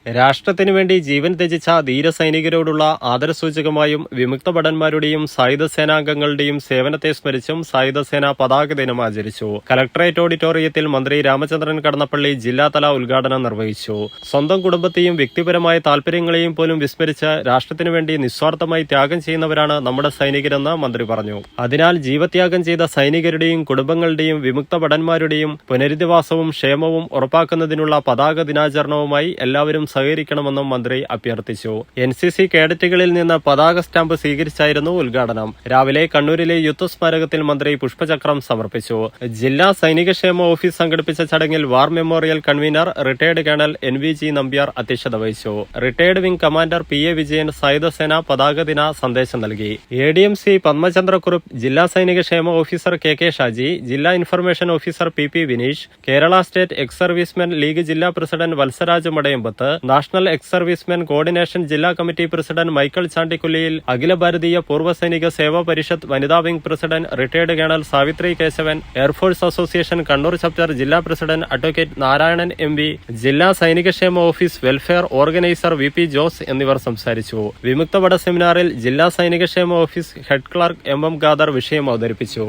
രാഷ്ട്രത്തിനു വേണ്ടി ജീവൻ ത്യജിച്ച ധീരസൈനികരോടുള്ള ആദരസൂചകമായും വിമുക്ത ഭടന്മാരുടെയും സായുധ സേനാംഗങ്ങളുടെയും സേവനത്തെ സ്മരിച്ചും സായുധസേന പതാക ദിനം ആചരിച്ചു. കലക്ടറേറ്റ് ഓഡിറ്റോറിയത്തിൽ മന്ത്രി രാമചന്ദ്രൻ കടന്നപ്പള്ളി ജില്ലാതല ഉദ്ഘാടനം നിർവഹിച്ചു. സ്വന്തം കുടുംബത്തെയും വ്യക്തിപരമായ താൽപര്യങ്ങളെയും പോലും വിസ്മരിച്ച് രാഷ്ട്രത്തിനു വേണ്ടി നിസ്വാർത്ഥമായി ത്യാഗം ചെയ്യുന്നവരാണ് നമ്മുടെ സൈനികരെന്ന് മന്ത്രി പറഞ്ഞു. അതിനാൽ ജീവത്യാഗം ചെയ്ത സൈനികരുടെയും കുടുംബങ്ങളുടെയും വിമുക്ത ഭടന്മാരുടെയും പുനരധിവാസവും ക്ഷേമവും ഉറപ്പാക്കുന്നതിനുള്ള പതാക ദിനാചരണവുമായി എല്ലാവരും സഹകരിക്കണമെന്നും മന്ത്രി അഭ്യർത്ഥിച്ചു. NCC കേഡറ്റുകളിൽ നിന്ന് പതാക സ്റ്റാമ്പ് സ്വീകരിച്ചായിരുന്നു ഉദ്ഘാടനം. രാവിലെ കണ്ണൂരിലെ യുദ്ധസ്മാരകത്തിൽ മന്ത്രി പുഷ്പചക്രം സമർപ്പിച്ചു. ജില്ലാ സൈനികക്ഷേമ ഓഫീസ് സംഘടിപ്പിച്ച ചടങ്ങിൽ war memorial convener retired colonel NVG Nambiar അധ്യക്ഷത വഹിച്ചു. Retired wing commander PA Vijayan സായുധസേന പതാക ദിന സന്ദേശം നൽകി. ADMC പത്മചന്ദ്രക്കുറുപ്പ്, ജില്ലാ സൈനികക്ഷേമ ഓഫീസർ KK ഷാജി, ജില്ലാ information officer PP Vineesh, Kerala state ex servicemen league ജില്ലാ president Valsaraj Madayambath, national ex servicemen coordination ജില്ലാ committee president Michael Chandikkulliyil, Akhil Bharatiya Poorva Sainik Seva Parishad വനിതാ wing president retired colonel Savitri Keshavan, air force association Kannur chapter ജില്ലാ പ്രസിഡന്റ് അഡ്വക്കേറ്റ് നാരായണൻ MV, ജില്ലാ സൈനികക്ഷേമ office welfare organiser VP Jose എന്നിവർ സംസാരിച്ചു. വിമുക്ത ഭട സെമിനാറിൽ ജില്ലാ സൈനികക്ഷേമ office head clerk MM Khader വിഷയം അവതരിപ്പിച്ചു.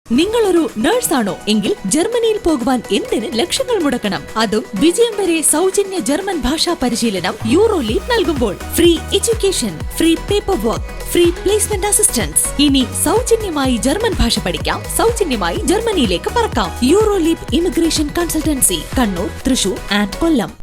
നിങ്ങളൊരു നഴ്സാണോ എങ്കിൽ ജർമ്മനിയിൽ പോകുവാൻ എന്തിന് ലക്ഷങ്ങൾ മുടക്കണം? അതും വിജയം വരെ സൗജന്യ ജർമ്മൻ ഭാഷാ പരിശീലനം യൂറോലീഗ് നൽകുമ്പോൾ. Free education, free paper work, free placement assistance. ഇനി സൗജന്യമായി ജർമ്മൻ ഭാഷ പഠിക്കാം, സൗജന്യമായി ജർമ്മനിയിലേക്ക് പറക്കാം. Euroleague immigration consultancy, Kannur, Thrissur and Kollam.